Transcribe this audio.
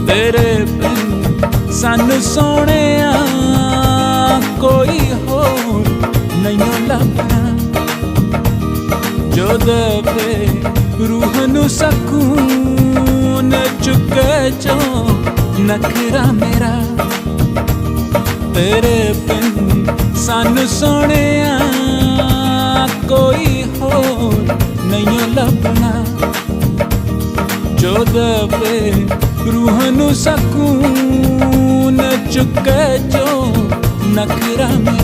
तेरे बिन सानू सोहणिया कोई होर नहीं लभना, जो देवे रूह नू सकून चुके जो नखरा मेरा। तेरे बिन सानू सोहणिया कोई होर नहीं लभना, जो देवे रूह नू सकून चुके जो नखरा मेरा।